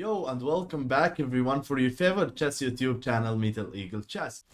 Yo and welcome back everyone for your favorite chess YouTube channel, Metal Eagle Chess.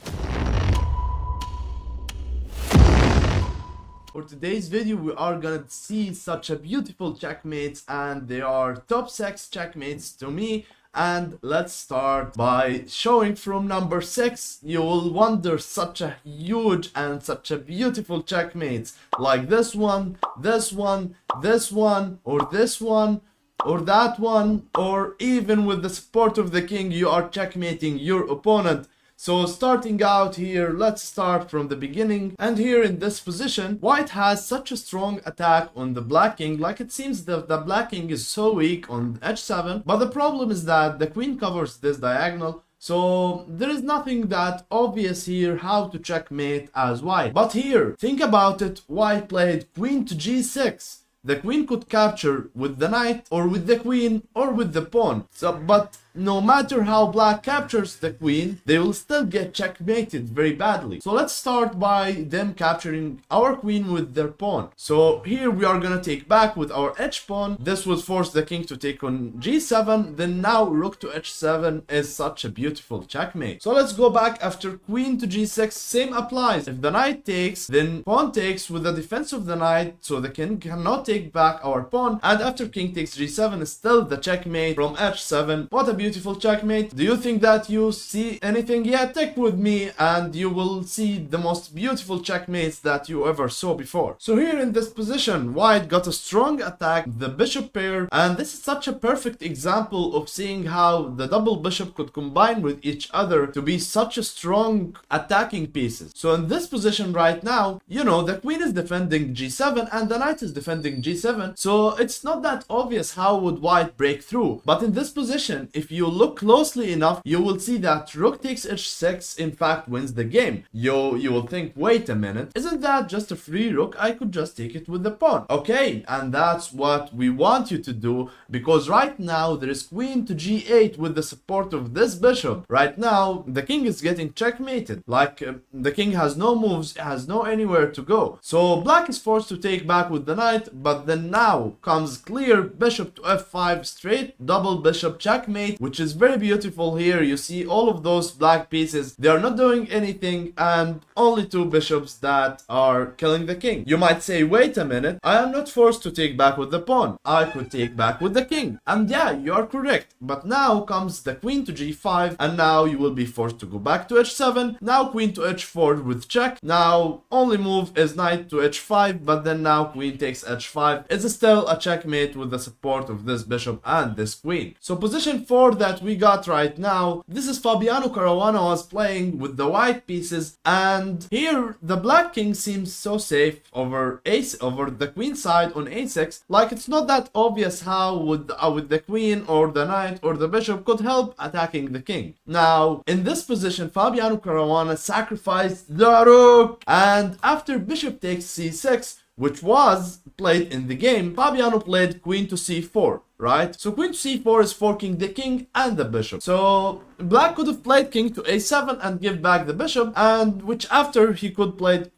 For today's video we are gonna see such a beautiful checkmates, and they are top 6 checkmates to me. And let's start by showing from number 6. You will wonder such a huge and such a beautiful checkmates like this one, this one, this one, or this one, or that one, or even with the support of the king you are checkmating your opponent. So starting out here, let's start from the beginning. And here in this position, white has such a strong attack on the black king. Like it seems that the black king is so weak on h7, but the problem is that the queen covers this diagonal. So there is nothing that obvious here how to checkmate as white. But here, think about it, white played queen to g6. The queen could capture with the knight, or with the queen, or with the pawn. But no matter how black captures the queen, they will still get checkmated very badly. So let's start by them capturing our queen with their pawn. So here we are gonna take back with our h pawn. This would force the king to take on g7. Then now rook to h7 is such a beautiful checkmate. So let's go back after queen to g6. Same applies. If the knight takes, then pawn takes with the defense of the knight, so the king cannot take back our pawn. And after king takes g7 is still the checkmate from h7. What a beautiful checkmate. Do you think that you see anything yet? Stick with me and you will see the most beautiful checkmates that you ever saw before. So here in this position, white got a strong attack, the bishop pair, and this is such a perfect example of seeing how the double bishop could combine with each other to be such a strong attacking pieces. So in this position right now, you know, the queen is defending g7 and the knight is defending g7, so it's not that obvious how would white break through. But in this position, if you look closely enough, you will see that rook takes h6 in fact wins the game. You will think, wait a minute, isn't that just a free rook? I could just take it with the pawn. Okay, and that's what we want you to do, because right now there is queen to g8 with the support of this bishop. Right now the king is getting checkmated, like the king has no moves, has no anywhere to go. So black is forced to take back with the knight, but then now comes clear bishop to f5 straight double bishop checkmate, which is very beautiful. Here you see all of those black pieces, they are not doing anything, and only two bishops that are killing the king. You might say, wait a minute, I am not forced to take back with the pawn, I could take back with the king. And yeah, you are correct, but now comes the queen to g5, and now you will be forced to go back to h7. Now queen to h4 with check. Now only move is knight to h5, but then now queen takes h5. It's still a checkmate with the support of this bishop and this queen. So position 4 that we got right now, this is Fabiano Caruana was playing with the white pieces, and here the black king seems so safe over the queen side on a6. Like it's not that obvious how would with the queen or the knight or the bishop could help attacking the king. Now in this position Fabiano Caruana sacrificed the rook, and after bishop takes c6, which was played in the game, Fabiano played queen to c4, right? So queen to c4 is forking the king and the bishop. So black could have played king to a7 and give back the bishop, and which after he could play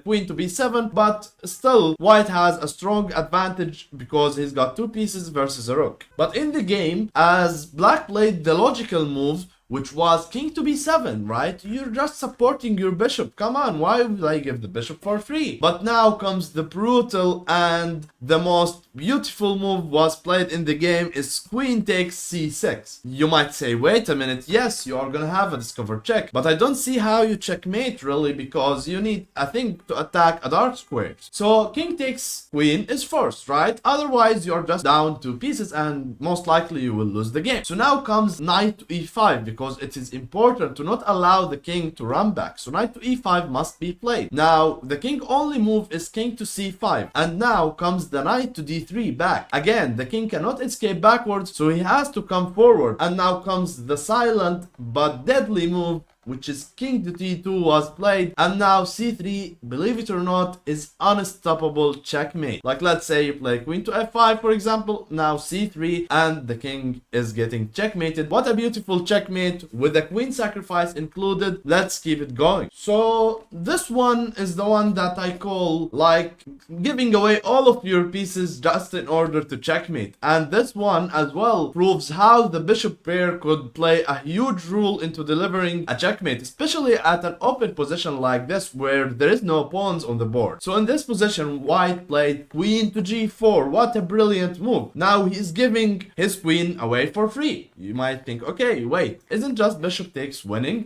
queen to b7, but still white has a strong advantage because he's got two pieces versus a rook. But in the game, as black played the logical move, which was king to b7, right? You're just supporting your bishop. Come on, why would I give the bishop for free? But now comes the brutal and the most beautiful move was played in the game is queen takes c6. You might say, wait a minute, yes, you are gonna have a discover check, but I don't see how you checkmate really, because you need a thing to attack a dark square. So king takes queen is first, right? Otherwise you're just down two pieces and most likely you will lose the game. So now comes knight to e5, because it is important to not allow the king to run back. So knight to e5 must be played. Now the king only move is king to c5, and now comes the knight to d3 back. Again, the king cannot escape backwards, so he has to come forward, and now comes the silent but deadly move, which is king to d2 was played, and now c3, believe it or not, is unstoppable checkmate. Like let's say you play queen to f5 for example, now c3, and the king is getting checkmated. What a beautiful checkmate with the queen sacrifice included. Let's keep it going. So this one is the one that I call like giving away all of your pieces just in order to checkmate, and this one as well proves how the bishop pair could play a huge role into delivering a checkmate, especially at an open position like this where there is no pawns on the board. So in this position, white played queen to g4. What a brilliant move. Now he's giving his queen away for free. You might think, okay, wait, isn't just bishop takes winning?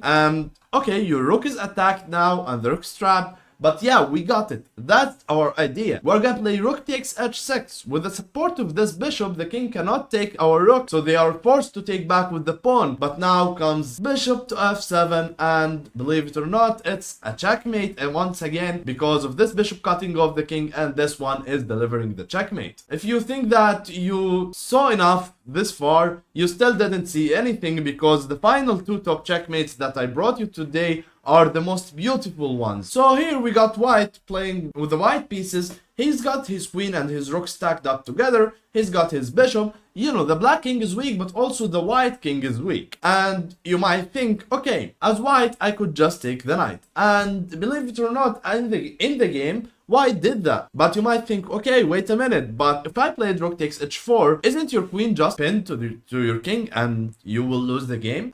Okay, your rook is attacked now and the rook's trapped. But yeah, we got it. That's our idea. We're gonna play rook takes h6. With the support of this bishop, the king cannot take our rook, so they are forced to take back with the pawn. But now comes bishop to f7, and believe it or not, it's a checkmate. And once again, because of this bishop cutting off the king, and this one is delivering the checkmate. If you think that you saw enough this far, you still didn't see anything, because the final two top checkmates that I brought you today are the most beautiful ones. So here we got white playing with the white pieces. He's got his queen and his rook stacked up together. He's got his bishop. You know, the black king is weak, but also the white king is weak. And you might think, okay, as white, I could just take the knight. And believe it or not, in the game, white did that. But you might think, okay, wait a minute, but if I played rook takes h4, isn't your queen just pinned to your king and you will lose the game?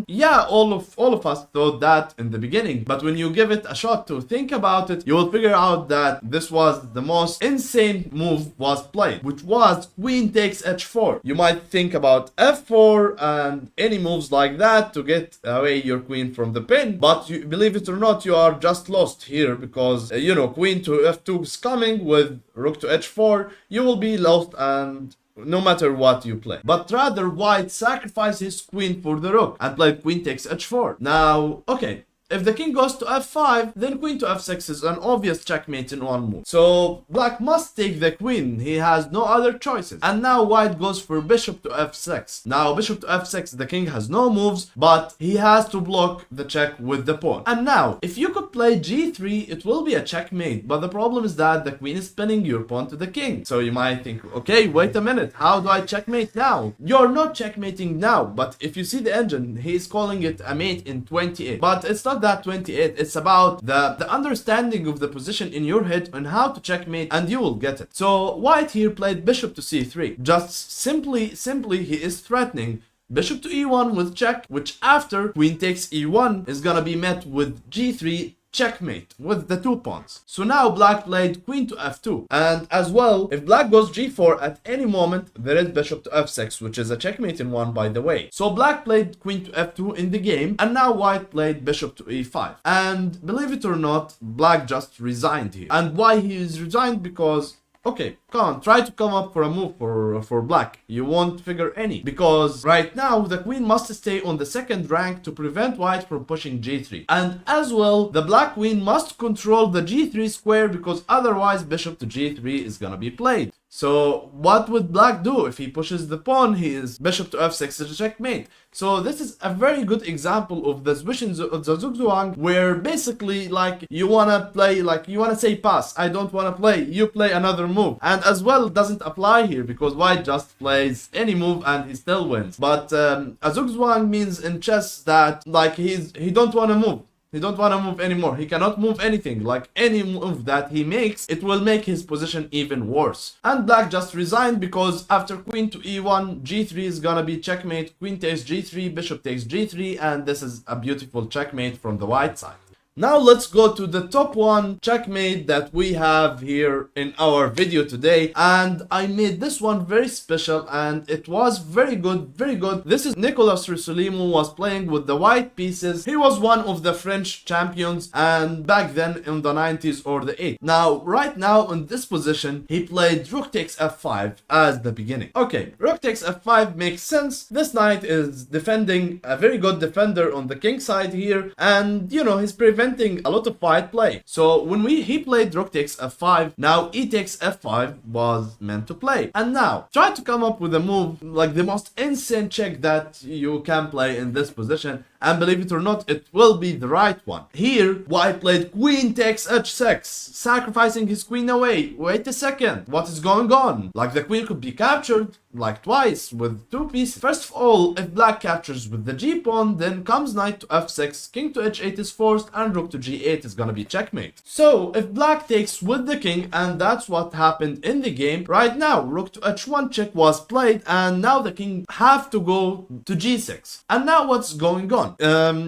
Yeah, all of us thought that in the beginning, but when you give it a shot to think about it, you will figure out that this was the most insane move was played, which was queen takes h4. You might think about f4 and any moves like that to get away your queen from the pin, but you, believe it or not, you are just lost here, because you know, queen to f2 is coming with rook to h4, you will be lost, and no matter what you play. But rather, white sacrificed his queen for the rook and played queen takes h4. Now, okay, if the king goes to f5, then queen to f6 is an obvious checkmate in one move. So black must take the queen. He has no other choices. And now white goes for bishop to f6. Now bishop to f6, the king has no moves, but he has to block the check with the pawn. And now, if you could play g3, it will be a checkmate. But the problem is that the queen is pinning your pawn to the king. So you might think, okay, wait a minute, how do I checkmate now? You're not checkmating now, but if you see the engine, he's calling it a mate in 28. But it's not that 28, it's about the understanding of the position in your head and how to checkmate, and you will get it. So white here played bishop to c3. Just simply he is threatening bishop to e1 with check, which after queen takes e1 is gonna be met with g3 checkmate with the two pawns. So now black played queen to f2, and as well, if black goes g4 at any moment, there is bishop to f6, which is a checkmate in one, by the way. So black played queen to f2 in the game, and now white played bishop to e5. And believe it or not, black just resigned here. And why he is resigned? Because okay, come on, try to come up for a move for black. You won't figure any. Because right now, the queen must stay on the second rank to prevent white from pushing g3. And as well, the black queen must control the g3 square, because otherwise bishop to g3 is gonna be played. So what would black do? If he pushes the pawn, his bishop to f6 is a checkmate. So this is a very good example of the switch of the Zugzwang, where basically like you wanna play, like you wanna say pass, I don't wanna play, you play another move. And as well, it doesn't apply here because white just plays any move and he still wins. But a Zugzwang means in chess that like he don't wanna move. He don't want to move anymore. He cannot move anything. Like any move that he makes, it will make his position even worse. And black just resigned because after queen to e1, g3 is gonna be checkmate. Queen takes g3, bishop takes g3, and this is a beautiful checkmate from the white side. Now let's go to the top one checkmate that we have here in our video today, and I made this one very special and it was very good, very good. This is Nicolas Russolimo was playing with the white pieces. He was one of the French champions and back then in the 90s or the 80s. Now right now in this position he played rook takes f5 as the beginning. Okay, rook takes f5 makes sense. This knight is defending, a very good defender on the king side here, and you know he's preventing a lot of white play. So when he played rook takes f5, now e takes f5 was meant to play. And now try to come up with a move like the most insane check that you can play in this position, and believe it or not, it will be the right one. Here, white played queen takes h6, sacrificing his queen away. Wait a second, what is going on? Like, the queen could be captured like twice with 2 pieces. First of all, if black captures with the g pawn, then comes knight to f6, king to h8 is forced, and rook to g8 is gonna be checkmate. So if black takes with the king, and that's what happened in the game right now, rook to h1 check was played, and now the king have to go to g6. And now what's going on?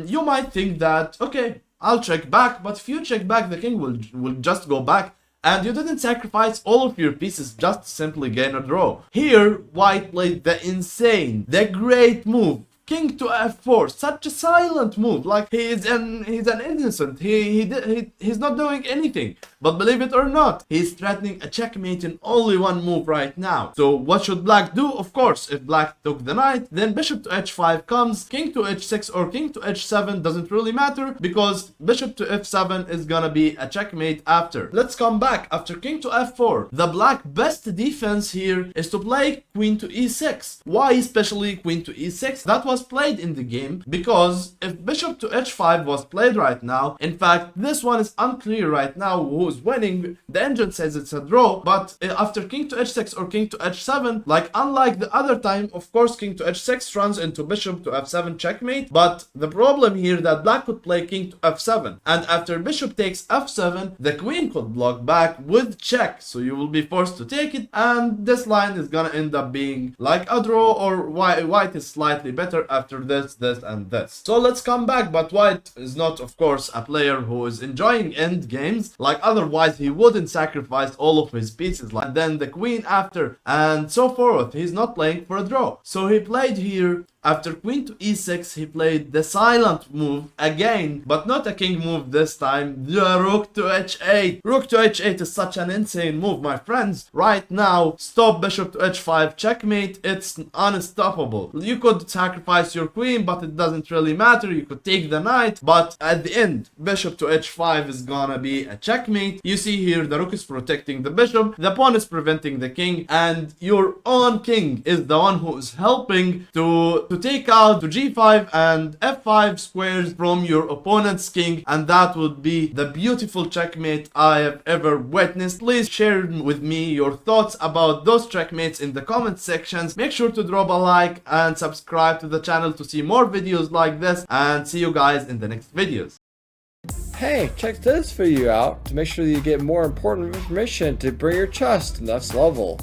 You might think that, okay, I'll check back, but if you check back, the king will just go back, and you didn't sacrifice all of your pieces just to simply gain a draw. Here, white played the insane, the great move. King to f4, such a silent move. Like, he's an innocent. He's not doing anything. But believe it or not, he's threatening a checkmate in only one move right now. So what should black do? Of course, if black took the knight, then bishop to h5 comes, king to h6 or king to h7 doesn't really matter, because bishop to f7 is gonna be a checkmate after. Let's come back. After king to f4, the black best defense here is to play queen to e6. Why especially queen to e6? That was played in the game, because if bishop to h5 was played right now, in fact this one is unclear right now who's winning. The engine says it's a draw, but after king to h6 or king to h7, like unlike the other time, of course king to h6 runs into bishop to f7 checkmate, but the problem here that black could play king to f7, and after bishop takes f7, the queen could block back with check, so you will be forced to take it, and this line is gonna end up being like a draw, or white is slightly better after this, and this. So let's come back, but white is not, of course, a player who is enjoying end games. Like, otherwise he wouldn't sacrifice all of his pieces, like, and then the queen after, and so forth. He's not playing for a draw. So he played here, after queen to e6, he played the silent move again, but not a king move this time, the rook to h8. Rook to h8 is such an insane move, my friends. Right now, stop bishop to h5 checkmate, it's unstoppable. You could sacrifice your queen, but it doesn't really matter. You could take the knight, but at the end, bishop to h5 is gonna be a checkmate. You see here, the rook is protecting the bishop, the pawn is preventing the king, and your own king is the one who is helping to take out to g5 and f5 squares from your opponent's king, and that would be the beautiful checkmate I have ever witnessed. Please share with me your thoughts about those checkmates in the comment sections. Make sure to drop a like and subscribe to the channel to see more videos like this, and see you guys in the next videos. Hey, check this video out to make sure that you get more important information to bring your chest to the next level.